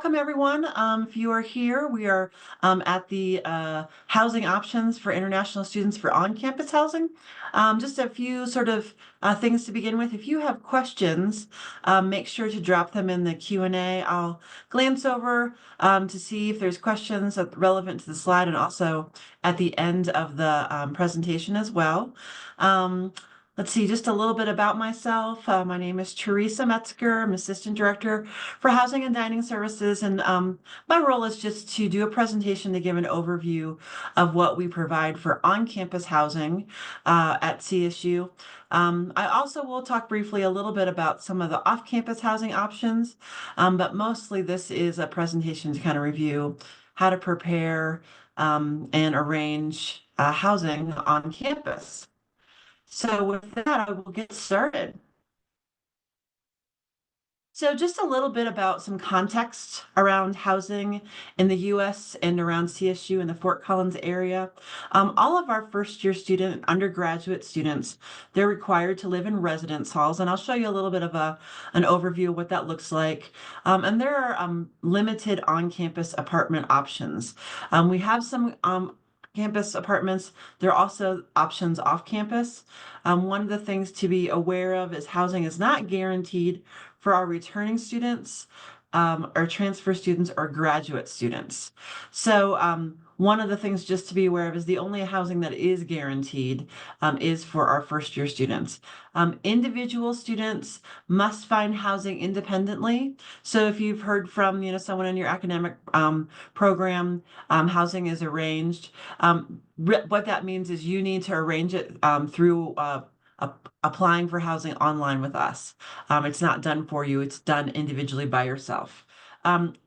Welcome, everyone. If you are here, we are at the housing options for international students for on-campus housing. Just a few sort of things to begin with. If you have questions, make sure to drop them in the Q&A. I'll glance over to see if there's questions relevant to the slide and also at the end of the presentation as well. Let's see, just a little bit about myself. My name is Teresa Metzger. I'm Assistant Director for Housing and Dining Services, and my role is just to do a presentation to give an overview of what we provide for on-campus housing at CSU. I also will talk briefly a little bit about some of the off-campus housing options, but mostly this is a presentation to kind of review how to prepare and arrange housing on campus. So with that, I will get started. So just a little bit about some context around housing in the US and around CSU in the Fort Collins area. All of our first year student, undergraduate students, they're required to live in residence halls, and I'll show you a little bit of an overview of what that looks like. And there are limited on-campus apartment options. We have some campus apartments. There are also options off campus. One of the things to be aware of is housing is not guaranteed for our returning students, or transfer students or graduate students. So one of the things just to be aware of is the only housing that is guaranteed is for our first year students. Individual students must find housing independently. So if you've heard from someone in your academic program, housing is arranged. What that means is you need to arrange it through applying for housing online with us. It's not done for you, it's done individually by yourself.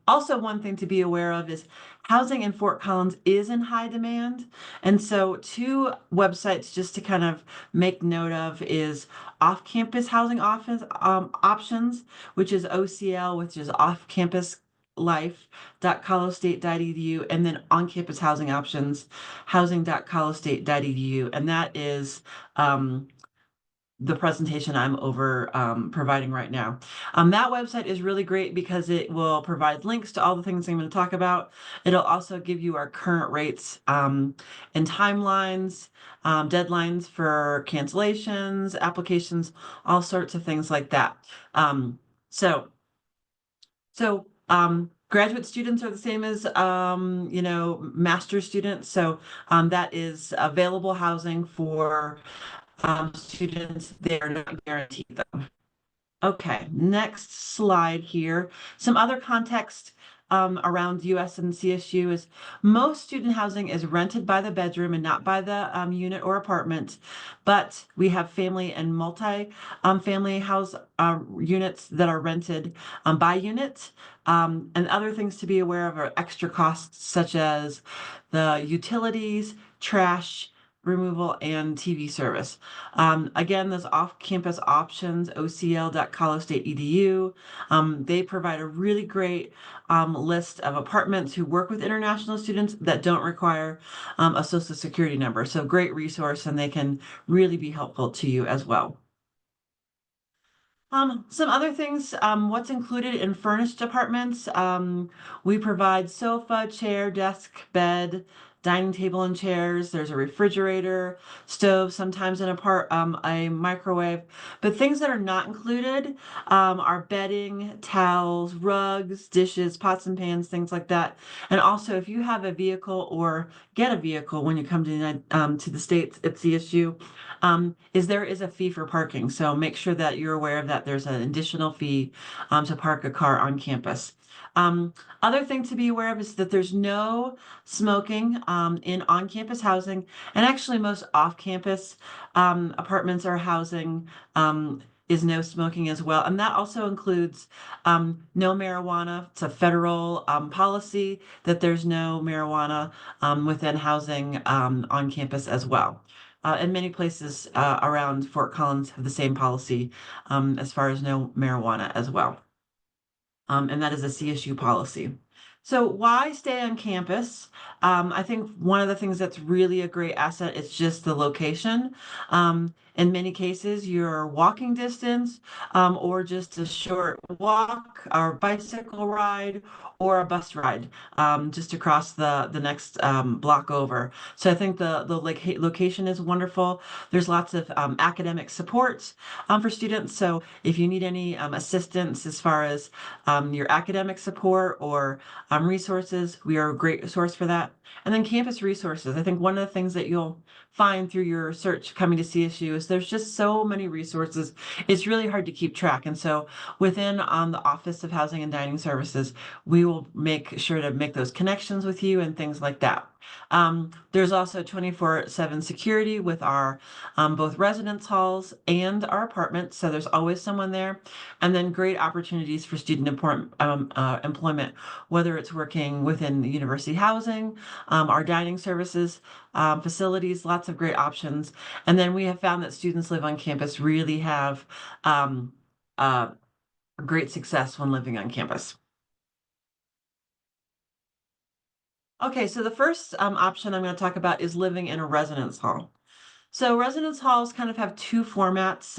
Also, one thing to be aware of is housing in Fort Collins is in high demand. And so two websites just to kind of make note of is off-campus housing office options, which is OCL, which is off-campus life.colostate.edu, and then on-campus housing options, housing.colostate.edu. And that is the presentation I'm providing right now. That website is really great because it will provide links to all the things I'm going to talk about. It'll also give you our current rates and timelines, deadlines for cancellations, applications, all sorts of things like that. So graduate students are the same as master's students. So that is available housing for students. They're not guaranteed them. Okay, next slide here. Some other context around US and CSU is most student housing is rented by the bedroom and not by the unit or apartment, but we have family and multi-family house units that are rented by unit. And other things to be aware of are extra costs such as the utilities, trash, removal, and TV service. Again, those off-campus options, ocl.colostate.edu. They provide a really great list of apartments who work with international students that don't require a social security number. So great resource, and they can really be helpful to you as well. Some other things, what's included in furnished apartments. We provide sofa, chair, desk, bed, dining table and chairs. There's a refrigerator, stove, sometimes a microwave. But things that are not included are bedding, towels, rugs, dishes, pots and pans, things like that. And also, if you have a vehicle or get a vehicle when you come to the States at CSU, there is a fee for parking. So make sure that you're aware of that. There's an additional fee to park a car on campus. Other thing to be aware of is that there's no smoking in on-campus housing, and actually most off-campus apartments or housing is no smoking as well. And that also includes no marijuana. It's a federal policy that there's no marijuana within housing on campus as well. And many places around Fort Collins have the same policy as far as no marijuana as well. And that is a CSU policy. So why stay on campus? I think one of the things that's really a great asset is just the location. In many cases, you're walking distance, or just a short walk or bicycle ride or a bus ride, just across the next block over. So I think the location is wonderful. There's lots of academic support for students. So if you need any assistance as far as your academic support or resources, we are a great source for that. And then campus resources. I think one of the things that you'll find through your search coming to CSU is there's just so many resources. It's really hard to keep track. And so within the Office of Housing and Dining Services, we will make sure to make those connections with you and things like that. There's also 24/7 security with our both residence halls and our apartments. So there's always someone there. And then great opportunities for student employment, whether it's working within the university housing, our dining services, facilities, lots of great options. And then we have found that students live on campus really have um, uh, great success when living on campus. Okay, so the first option I'm going to talk about is living in a residence hall. So residence halls kind of have two formats.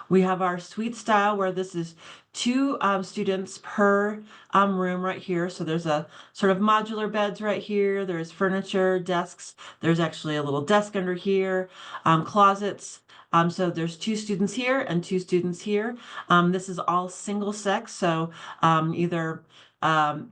We have our suite style where this is two students per room right here. So there's a sort of modular beds right here. There's furniture, desks. There's actually a little desk under here, closets. So there's two students here and two students here. This is all single sex, so either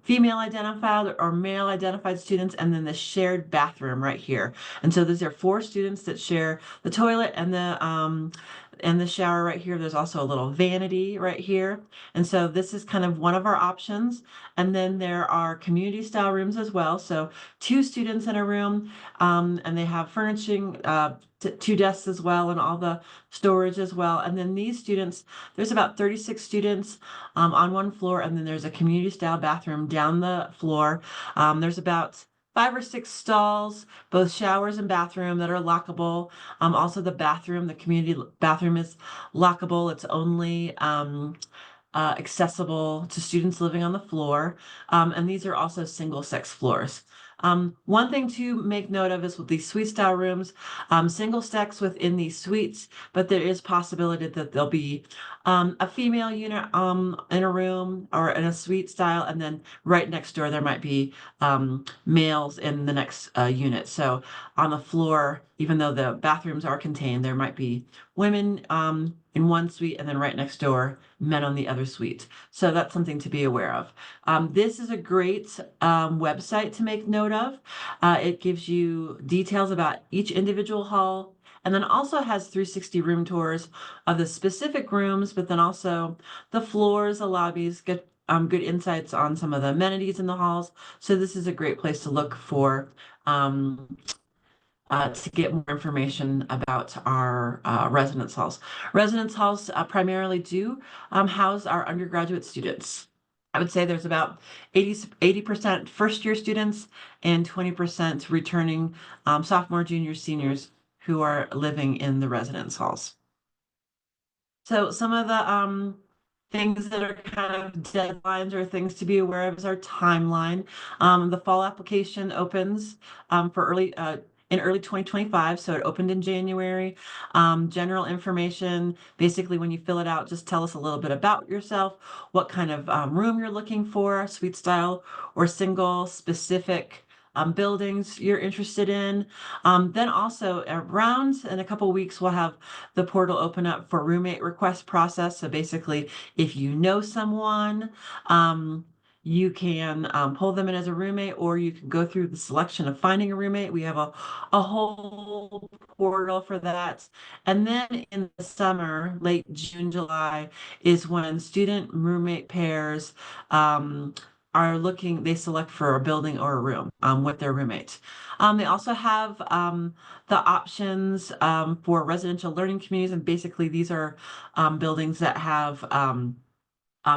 female identified or male identified students, and then the shared bathroom right here. And so these are four students that share the toilet and the shower right here. There's also a little vanity right here. And so this is kind of one of our options. And then there are community style rooms as well. So two students in a room, and they have furnishing, two desks as well, and all the storage as well. And then these students, there's about 36 students on one floor, and then there's a community style bathroom down the floor. There's about 5 or 6 stalls, both showers and bathroom that are lockable. Also the bathroom, the community bathroom is lockable. It's only accessible to students living on the floor. And these are also single sex floors. One thing to make note of is with these suite style rooms, single sex within these suites, but there is possibility that there'll be a female unit in a room or in a suite style, and then right next door there might be males in the next unit. So on the floor, even though the bathrooms are contained, there might be women in one suite, and then right next door, men on the other suite. So that's something to be aware of. This is a great website to make note of. It gives you details about each individual hall, and then also has 360 room tours of the specific rooms, but then also the floors, the lobbies, get good insights on some of the amenities in the halls. So this is a great place to look for to get more information about our residence halls. Residence halls primarily do house our undergraduate students. I would say there's about 80% first year students and 20% returning sophomore, junior, seniors who are living in the residence halls. So some of the things that are kind of deadlines or things to be aware of is our timeline. The fall application opens for in early 2025, so it opened in January. General information, basically when you fill it out, just tell us a little bit about yourself, what kind of room you're looking for, suite style or single, specific buildings you're interested in. Then also around in a couple weeks, we'll have the portal open up for roommate request process. So basically, if you know someone, you can pull them in as a roommate, or you can go through the selection of finding a roommate. We have a whole portal for that. And then in the summer, late June, July, is when student roommate pairs are looking, they select for a building or a room with their roommate. They also have the options for residential learning communities, and basically these are buildings that have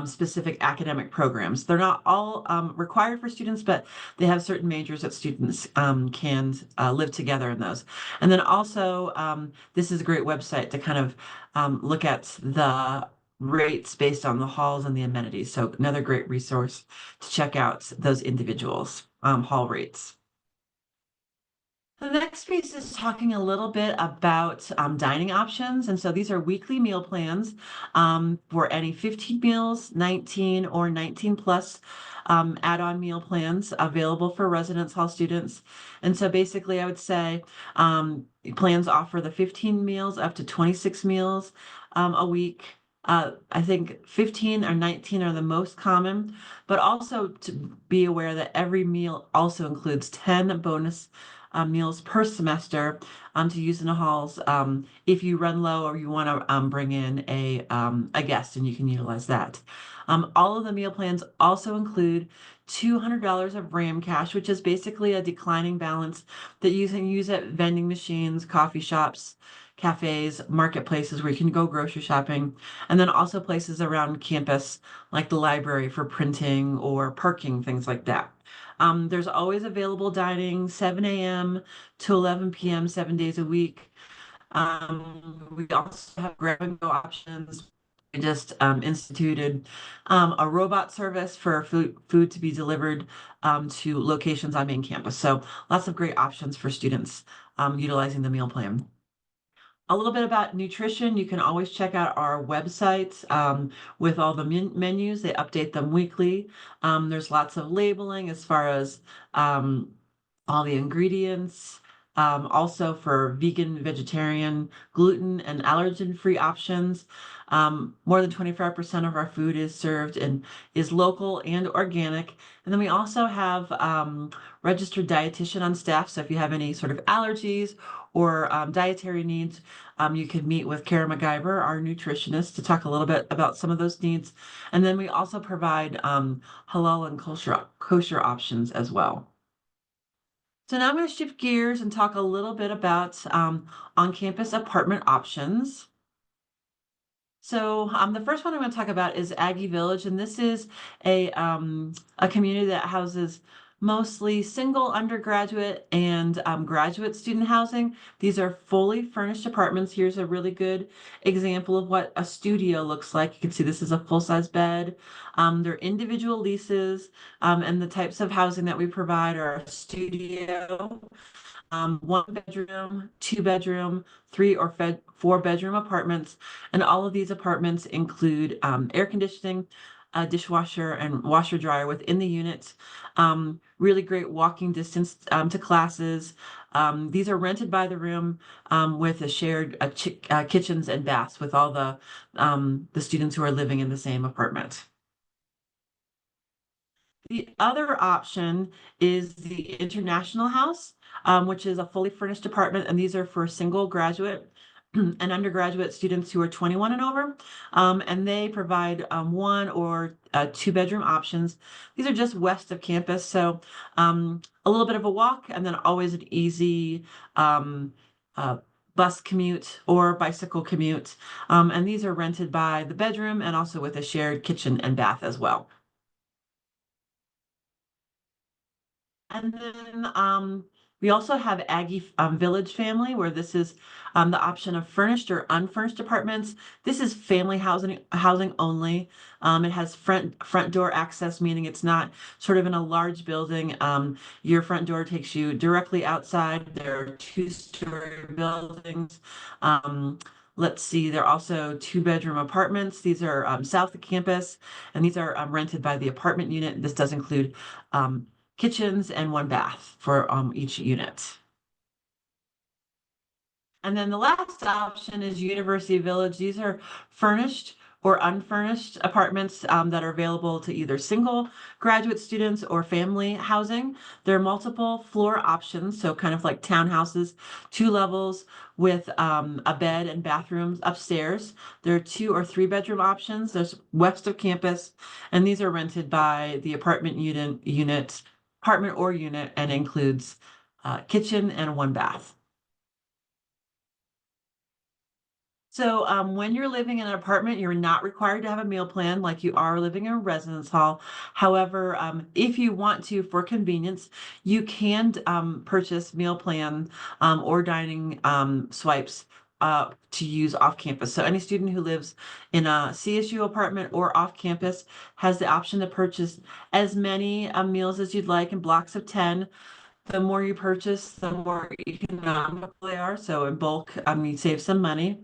specific academic programs. They're not all required for students, but they have certain majors that students can live together in those. And then also, this is a great website to kind of look at the rates based on the halls and the amenities. So another great resource to check out those individuals, hall rates. The next piece is talking a little bit about dining options. And so these are weekly meal plans for any 15 meals, 19 or 19 plus add-on meal plans available for residence hall students. And so basically, I would say plans offer the 15 meals up to 26 meals a week. I think 15 or 19 are the most common, but also to be aware that every meal also includes 10 bonus meals per semester to use in the halls if you run low or you want to bring in a guest and you can utilize that. All of the meal plans also include $200 of RAM cash, which is basically a declining balance that you can use at vending machines, coffee shops, cafes, marketplaces where you can go grocery shopping, and then also places around campus like the library for printing or parking, things like that. There's always available dining, 7 a.m. to 11 p.m., 7 days a week. We also have grab and go options. We just instituted a robot service for food to be delivered to locations on main campus. So lots of great options for students utilizing the meal plan. A little bit about nutrition. You can always check out our website with all the menus. They update them weekly. There's lots of labeling as far as um, all the ingredients. Also for vegan, vegetarian, gluten, and allergen-free options. More than 25% of our food is served and is local and organic. And then we also have registered dietitian on staff. So if you have any sort of allergies or dietary needs, you can meet with Kara MacGyver, our nutritionist, to talk a little bit about some of those needs. And then we also provide halal and kosher options as well. So now I'm going to shift gears and talk a little bit about on-campus apartment options. So the first one I'm going to talk about is Aggie Village, and this is a community that houses mostly single undergraduate and graduate student housing. These are fully furnished apartments. Here's a really good example of what a studio looks like. You can see this is a full-size bed. They're individual leases, and the types of housing that we provide are a studio, 1 bedroom, 2 bedroom, 4 bedroom apartments. And all of these apartments include air conditioning, a dishwasher, and washer dryer within the units. Really great walking distance to classes. These are rented by the room with a shared kitchens and baths with all the students who are living in the same apartment. The other option is the International House, which is a fully furnished apartment, and these are for single graduate and undergraduate students who are 21 and over. And they provide 1 or 2 bedroom options. These are just west of campus, so a little bit of a walk, and then always an easy um, uh, bus commute or bicycle commute. And these are rented by the bedroom and also with a shared kitchen and bath as well. And then we also have Aggie Village Family, where this is the option of furnished or unfurnished apartments. This is family housing only. It has front door access, meaning it's not sort of in a large building. Your front door takes you directly outside. There are 2-story buildings. Um, Let's see, there are also 2 bedroom apartments. These are south of campus, and these are rented by the apartment unit. This does include um, kitchens and 1 bath for each unit. And then the last option is University Village. These are furnished or unfurnished apartments that are available to either single graduate students or family housing. There are multiple floor options, so kind of like townhouses, 2 levels with a bed and bathrooms upstairs. There are 2 or 3 bedroom options. There's west of campus, and these are rented by the apartment or unit, and includes kitchen and 1 bath. So, when you're living in an apartment, you're not required to have a meal plan like you are living in a residence hall. However, if you want to, for convenience, you can purchase meal plan or dining swipes to use off campus. So, any student who lives in a CSU apartment or off campus has the option to purchase as many meals as you'd like in blocks of 10. the more you purchase, the more economical they are. So in bulk, you save some money.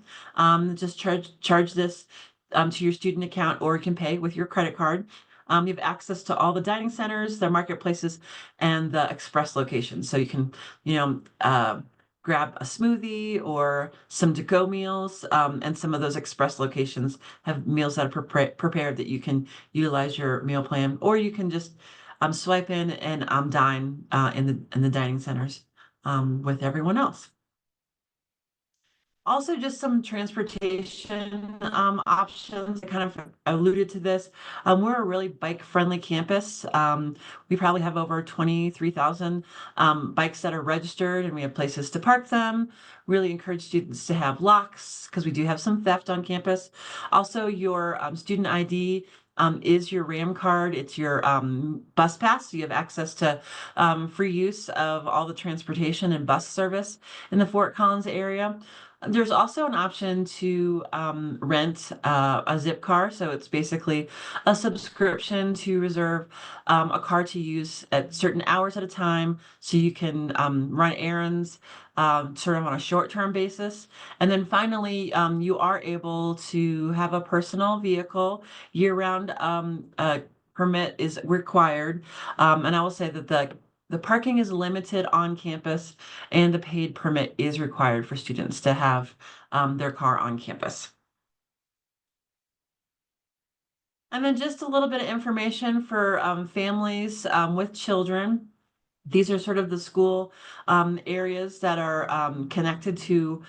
Just charge this to your student account, or you can pay with your credit card. You have access to all the dining centers, the marketplaces, and the express locations. So you can, you know, grab a smoothie or some to-go meals. And some of those express locations have meals that are prepared that you can utilize your meal plan, or you can just swipe in and dine in the dining centers with everyone else. Also, just some transportation options. I kind of alluded to this. We're a really bike-friendly campus. We probably have over 23,000 bikes that are registered, and we have places to park them. Really encourage students to have locks because we do have some theft on campus. Also, your student ID is your RAM card. It's your bus pass. So you have access to free use of all the transportation and bus service in the Fort Collins area. There's also an option to rent a Zip car. So it's basically a subscription to reserve a car to use at certain hours at a time. So you can run errands sort of on a short-term basis. And then finally, you are able to have a personal vehicle year-round. Permit is required. And I will say that the parking is limited on campus, and a paid permit is required for students to have their car on campus. And then just a little bit of information for families with children. These are sort of the school areas that are connected to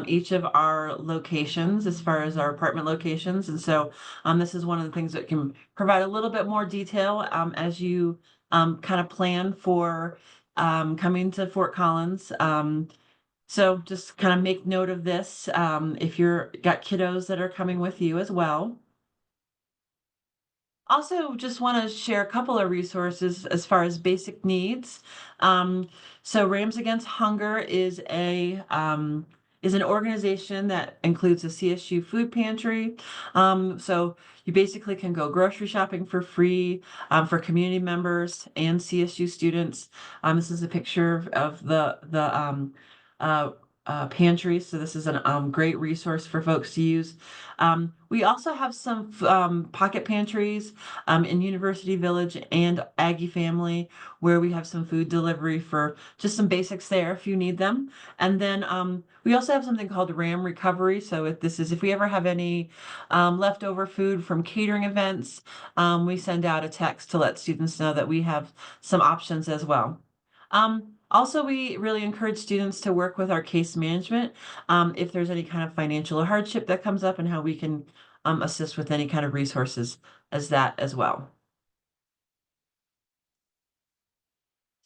each of our locations as far as our apartment locations. And so this is one of the things that can provide a little bit more detail as you kind of plan for coming to Fort Collins. So just kind of make note of this if you're got kiddos that are coming with you as well. Also, just want to share a couple of resources as far as basic needs. Um, so Rams Against Hunger is an organization that includes a CSU food pantry. So you basically can go grocery shopping for free for community members and CSU students. This is a picture of the uh, pantry. So this is a great resource for folks to use. We also have some pocket pantries in University Village and Aggie Family, where we have some food delivery for just some basics there if you need them. And then we also have something called RAM Recovery. So if we ever have any leftover food from catering events, we send out a text to let students know that we have some options as well. Also, we really encourage students to work with our case management if there's any kind of financial hardship that comes up, and how we can assist with any kind of resources as that as well.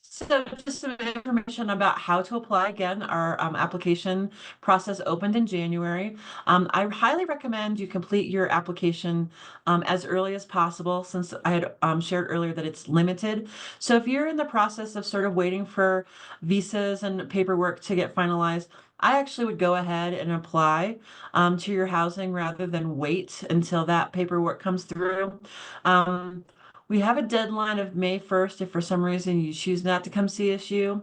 So just some information about how to apply. Again, our application process opened in January. I highly recommend you complete your application as early as possible, since I had shared earlier that it's limited. So if you're in the process of sort of waiting for visas and paperwork to get finalized, I actually would go ahead and apply to your housing rather than wait until that paperwork comes through. Um, we have a deadline of May 1st if for some reason you choose not to come CSU.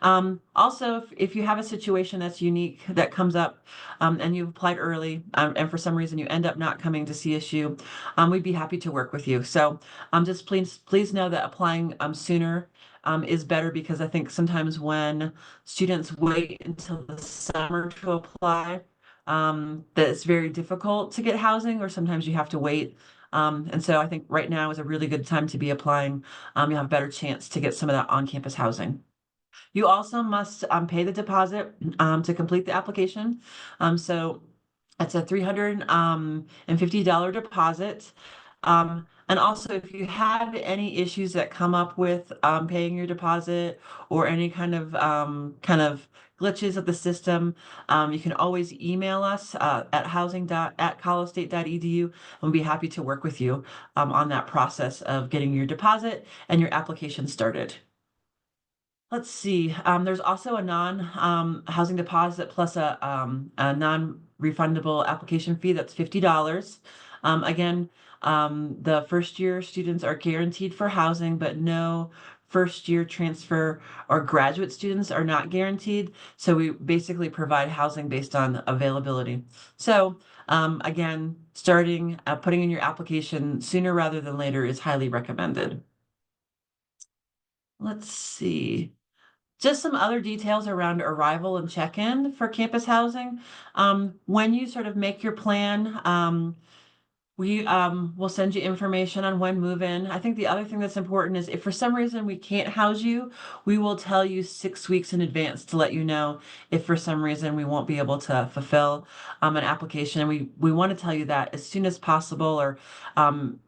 Also, if you have a situation that's unique that comes up and you've applied early and for some reason you end up not coming to CSU, we'd be happy to work with you. So just please know that applying sooner is better, because I think sometimes when students wait until the summer to apply, that it's very difficult to get housing, or sometimes you have to wait. And so I think right now is a really good time to be applying. You'll have a better chance to get some of that on-campus housing. You also must pay the deposit to complete the application. So it's a $350 deposit. And also, if you have any issues that come up with paying your deposit, or any kind of glitches of the system, you can always email us at housing@colostate.edu, and we'll be happy to work with you on that process of getting your deposit and your application started. Let's see. There's also a non-housing deposit plus a non-refundable application fee that's $50. Again, the first year students are guaranteed for housing, but no first year transfer or graduate students are not guaranteed. So we basically provide housing based on availability. So again, putting in your application sooner rather than later is highly recommended. Let's see. Just some other details around arrival and check-in for campus housing. When you sort of make your plan, we will send you information on when move in. I think the other thing that's important is if for some reason we can't house you, we will tell you 6 weeks in advance to let you know if for some reason we won't be able to fulfill an application. And we want to tell you that as soon as possible or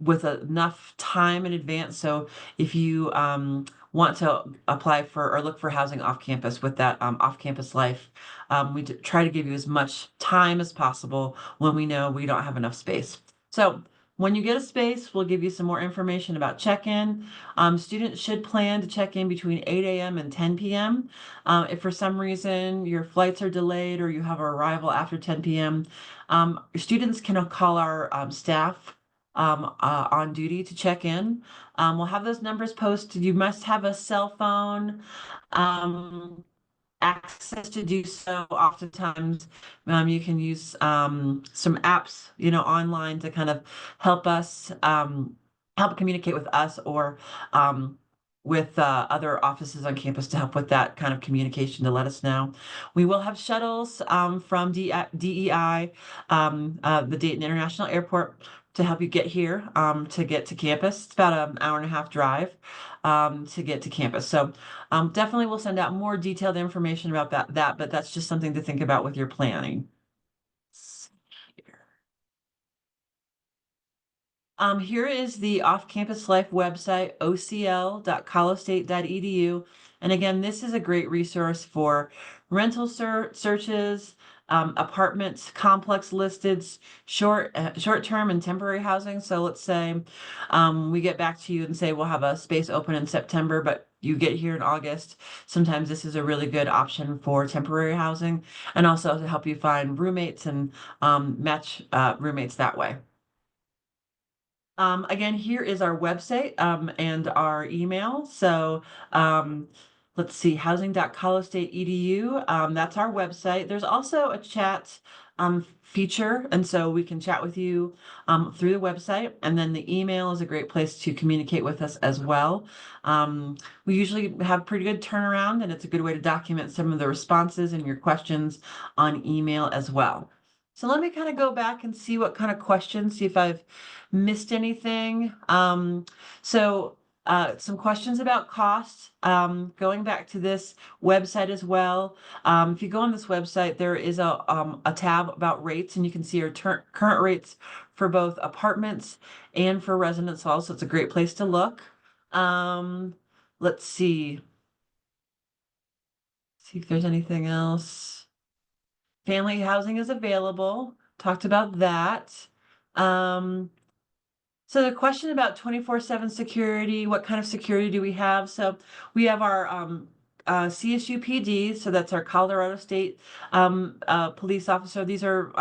with enough time in advance. So if you want to apply for or look for housing off campus with that off campus life, we try to give you as much time as possible when we know we don't have enough space. So when you get a space, we'll give you some more information about check-in. Students should plan to check in between 8 a.m. and 10 p.m. If for some reason your flights are delayed or you have an arrival after 10 p.m., students can call our staff on duty to check in. We'll have those numbers posted. You must have a cell phone. Access to do so. Oftentimes, you can use some apps, online to kind of help us help communicate with us or with other offices on campus to help with that kind of communication to let us know. We will have shuttles from DEI, the Dayton International Airport, to help you get here to get to campus. It's about an hour and a half drive to get to campus. So definitely we'll send out more detailed information about that, but that's just something to think about with your planning. Here is the Off-Campus Life website, ocl.colostate.edu. And again, this is a great resource for rental searches, apartments, complex listeds, short-term and temporary housing. So let's say we get back to you and say we'll have a space open in September, but you get here in August. Sometimes this is a really good option for temporary housing and also to help you find roommates and match roommates that way. Again, here is our website and our email. So let's see, housing.colostate.edu. That's our website. There's also a chat feature, and so we can chat with you through the website. And then the email is a great place to communicate with us as well. We usually have pretty good turnaround, and it's a good way to document some of the responses and your questions on email as well. So let me kind of go back and see what kind of questions, see if I've missed anything. Some questions about cost. Going back to this website as well. If you go on this website, there is a tab about rates, and you can see our current rates for both apartments and for residence halls. So it's a great place to look. Let's see. See if there's anything else. Family housing is available. Talked about that. So the question about 24/7 security, what kind of security do we have? So we have our CSU PD, so that's our Colorado State police officer. These are,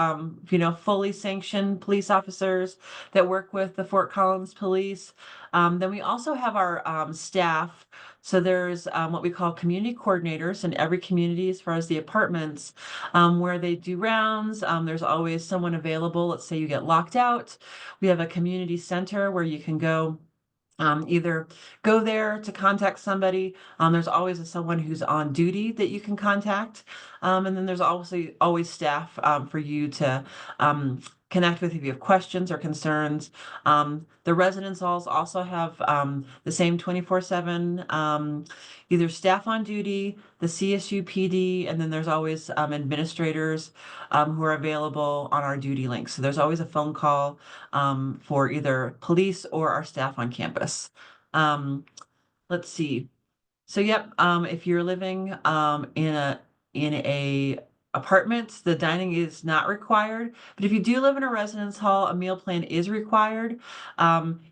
fully sanctioned police officers that work with the Fort Collins Police. Then we also have our staff. So there's what we call community coordinators in every community as far as the apartments where they do rounds. There's always someone available. Let's say you get locked out. We have a community center where you can go either go there to contact somebody. There's always someone who's on duty that you can contact. And then there's obviously always staff for you to connect with if you have questions or concerns. The residence halls also have the same 24/7 either staff on duty, the CSU PD, and then there's always administrators who are available on our duty link. So there's always a phone call for either police or our staff on campus. Let's see. So yep, if you're living in a apartment, the dining is not required. But if you do live in a residence hall, a meal plan is required.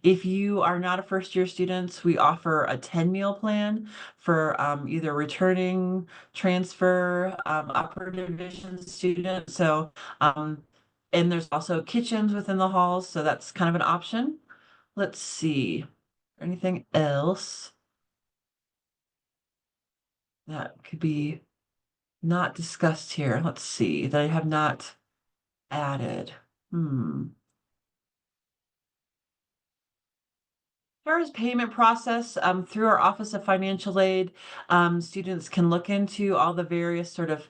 If you are not a first year student, we offer a 10 meal plan for either returning, transfer, upper division students. So and there's also kitchens within the halls, so that's kind of an option. Let's see. Anything else? that could be not discussed here? Let's see, that I have not added. Hmm. Far as payment process, through our Office of Financial Aid, students can look into all the various sort of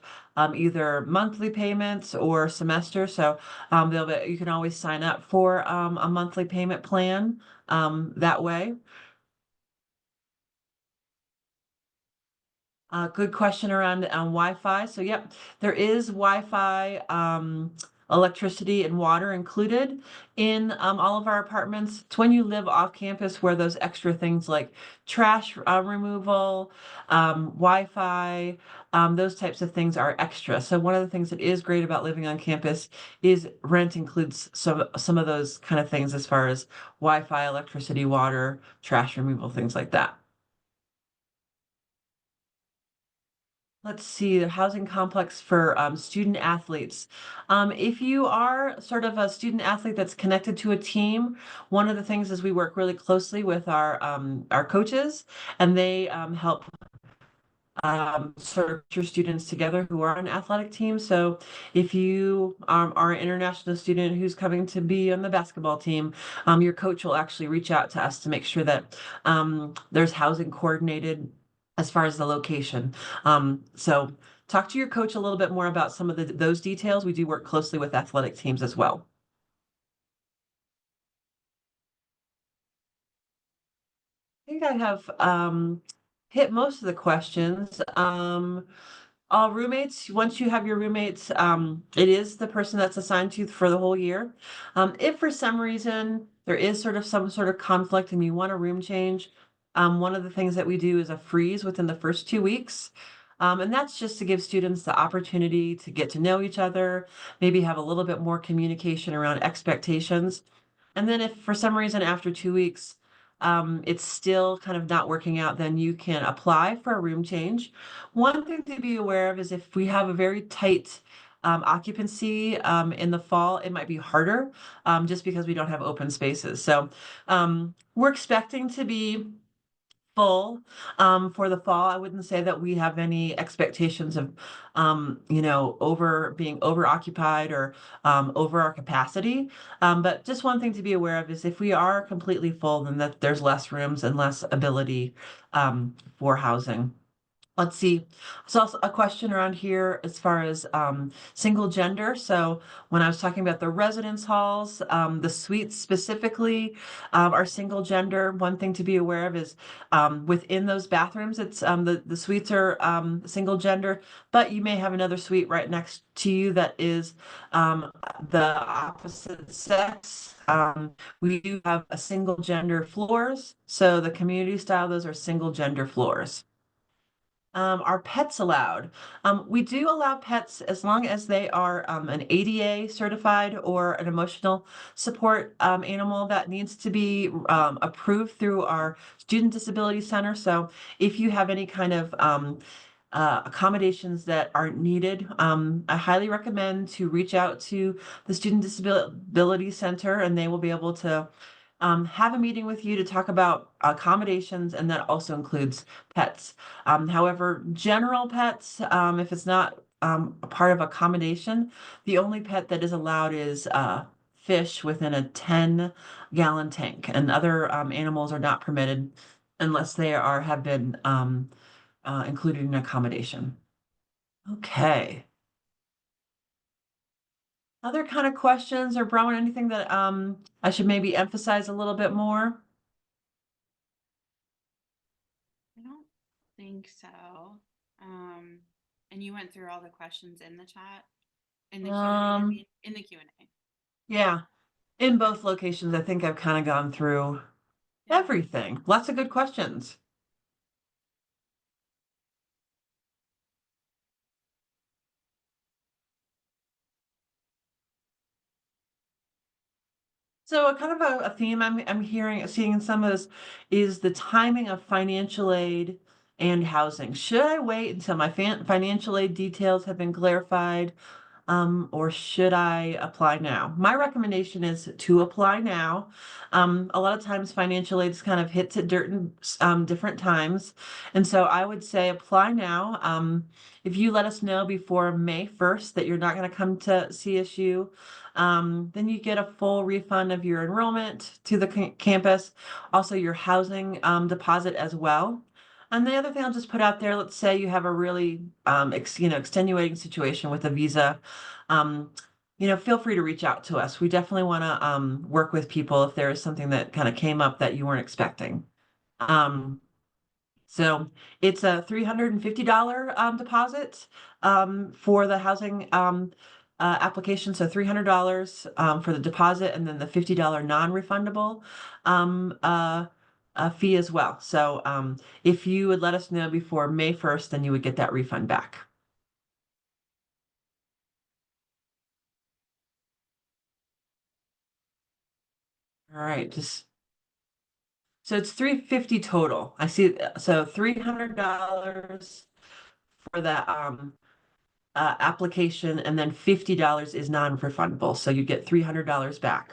either monthly payments or semester. So you can always sign up for a monthly payment plan that way. Good question around Wi-Fi. So, yep, there is Wi-Fi, electricity and water included in all of our apartments. It's when you live off campus where those extra things like trash removal, Wi-Fi, those types of things are extra. So, one of the things that is great about living on campus is rent includes some of those kind of things as far as Wi-Fi, electricity, water, trash removal, things like that. Let's see, the housing complex for student athletes. If you are sort of a student athlete that's connected to a team, one of the things is we work really closely with our coaches, and they help sort of your students together who are on athletic teams. So if you are an international student who's coming to be on the basketball team, your coach will actually reach out to us to make sure that there's housing coordinated as far as the location. So talk to your coach a little bit more about some of those details. We do work closely with athletic teams as well. I think I have hit most of the questions. All roommates, once you have your roommates, it is the person that's assigned to you for the whole year. If for some reason there is sort of some sort of conflict and you want a room change, one of the things that we do is a freeze within the first 2 weeks. And that's just to give students the opportunity to get to know each other, maybe have a little bit more communication around expectations. And then if for some reason after 2 weeks, it's still kind of not working out, then you can apply for a room change. One thing to be aware of is if we have a very tight occupancy in the fall, it might be harder just because we don't have open spaces. So we're expecting to be full for the fall. I wouldn't say that we have any expectations of over being over occupied or over our capacity. But just one thing to be aware of is if we are completely full, then that there's less rooms and less ability for housing. Let's see. So also a question around here as far as single gender. So when I was talking about the residence halls, the suites specifically are single gender. One thing to be aware of is within those bathrooms, it's the suites are single gender, but you may have another suite right next to you that is the opposite sex. We do have a single gender floors. So the community style, those are single gender floors. Are pets allowed? We do allow pets as long as they are an ADA certified or an emotional support animal that needs to be approved through our Student Disability Center. So if you have any kind of accommodations that aren't needed, I highly recommend to reach out to the Student Disability Center and they will be able to have a meeting with you to talk about accommodations, and that also includes pets. However, general pets, if it's not a part of accommodation, the only pet that is allowed is fish within a 10-gallon tank, and other animals are not permitted unless they have been included in accommodation. Okay. Other kind of questions or Brown, anything that I should maybe emphasize a little bit more? I don't think so. Um, and you went through all the questions in the chat, in the Q&A, I Um, mean, in the Q&A. yeah, in Okay. both locations, I think I've kind of gone through Yeah. everything. Lots of good questions. So a kind of a theme I'm seeing in some of this is the timing of financial aid and housing. Should I wait until my financial aid details have been clarified? or should I apply now? My recommendation is to apply now. A lot of times financial aid kind of hits at different times. And so I would say apply now. If you let us know before May 1st that you're not going to come to CSU, then you get a full refund of your enrollment to the campus, also your housing deposit as well. And the other thing I'll just put out there, let's say you have a really extenuating situation with a visa. Um, feel free to reach out to us. We definitely want to work with people if there is something that kind of came up that you weren't expecting. Um, so it's a $350 deposit for the housing application. So $300 for the deposit, and then the $50 non-refundable um, uh, fee as well. So if you would let us know before May 1st, then you would get that refund back. All right, just so it's 350 total. I see. So $300 for that application, and then $50 is non-refundable. So you get $300 back.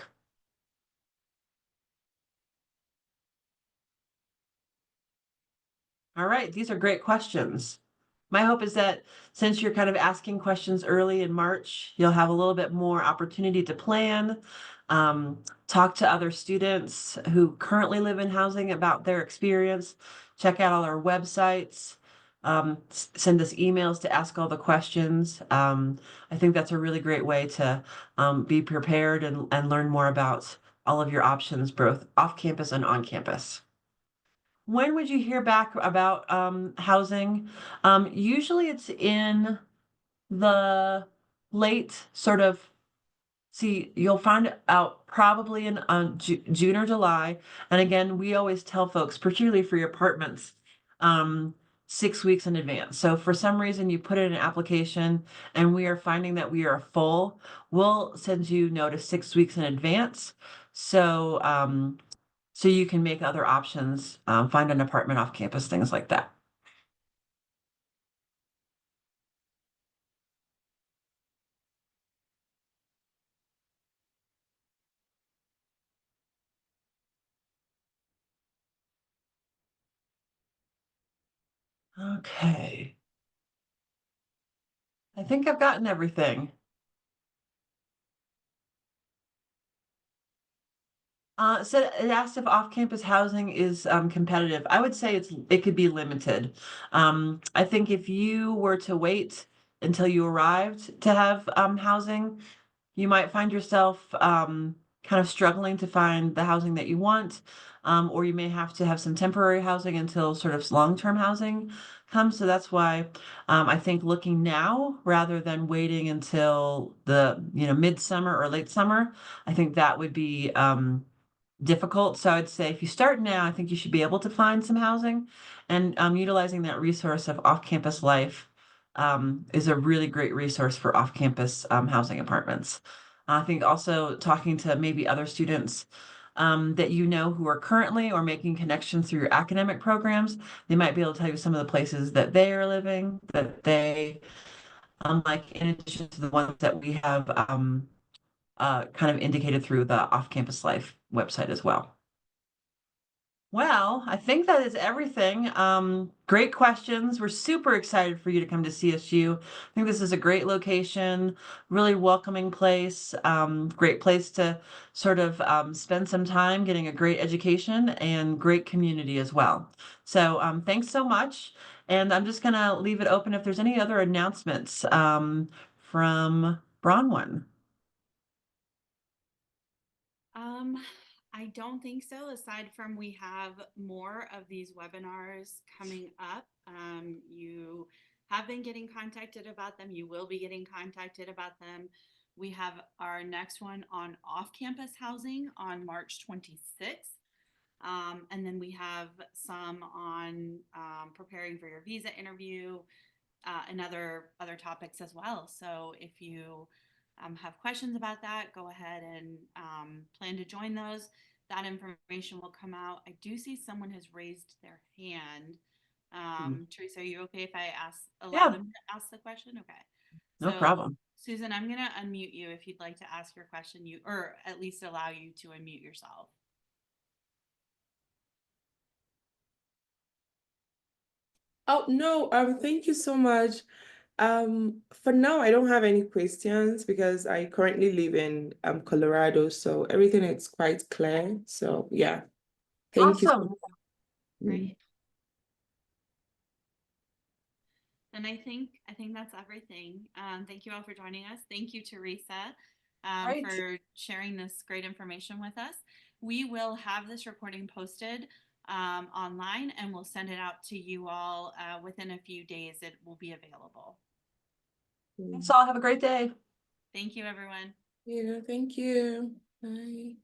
All right, these are great questions. My hope is that since you're kind of asking questions early in March, you'll have a little bit more opportunity to plan, talk to other students who currently live in housing about their experience, check out all our websites, send us emails to ask all the questions. I think that's a really great way to be prepared and learn more about all of your options, both off campus and on campus. When would you hear back about housing? Usually it's in the late sort of, see, you'll find out probably in June or July. And again, we always tell folks, particularly for your apartments, um, 6 weeks in advance. So for some reason you put in an application and we are finding that we are full, we'll send you notice 6 weeks in advance. So so you can make other options, find an apartment off campus, things like that. Okay. I think I've gotten everything. So it asked if off-campus housing is competitive. I would say it could be limited. I think if you were to wait until you arrived to have housing, you might find yourself kind of struggling to find the housing that you want, or you may have to have some temporary housing until sort of long-term housing comes. So that's why I think looking now rather than waiting until the midsummer or late summer, I think that would be difficult. So I'd say if you start now, I think you should be able to find some housing, and utilizing that resource of off-campus life is a really great resource for off-campus housing apartments. I think also talking to maybe other students that you know who are currently or making connections through your academic programs, they might be able to tell you some of the places that they are living, that they like, in addition to the ones that we have kind of indicated through the Off-Campus Life website as well. Well, I think that is everything. Great questions. We're super excited for you to come to CSU. I think this is a great location, really welcoming place, great place to sort of spend some time getting a great education and great community as well. So thanks so much. And I'm just going to leave it open if there's any other announcements from Bronwyn. Um, I don't think so, aside from we have more of these webinars coming up. You have been getting contacted about them. You will be getting contacted about them. We have our next one on off-campus housing on March 26th. And then we have some on preparing for your visa interview, and other topics as well. So if you have questions about that, go ahead and plan to join those. That information will come out. I do see someone has raised their hand. Hmm. Teresa, are you okay if I allow Yeah, them to ask the question? Okay. No So, problem. Susan, I'm going to unmute you if you'd like to ask your question, or at least allow you to unmute yourself. Oh, no, thank you so much. For now, I don't have any questions because I currently live in Colorado, so everything is quite clear. So yeah, thank you. Awesome. Great. And I think that's everything. Thank you all for joining us. Thank you, Teresa, Right. for sharing this great information with us. We will have this recording posted online, and we'll send it out to you all within a few days. It will be available. Thanks all. Have a great day. Thank you, everyone. Yeah, thank you. Bye.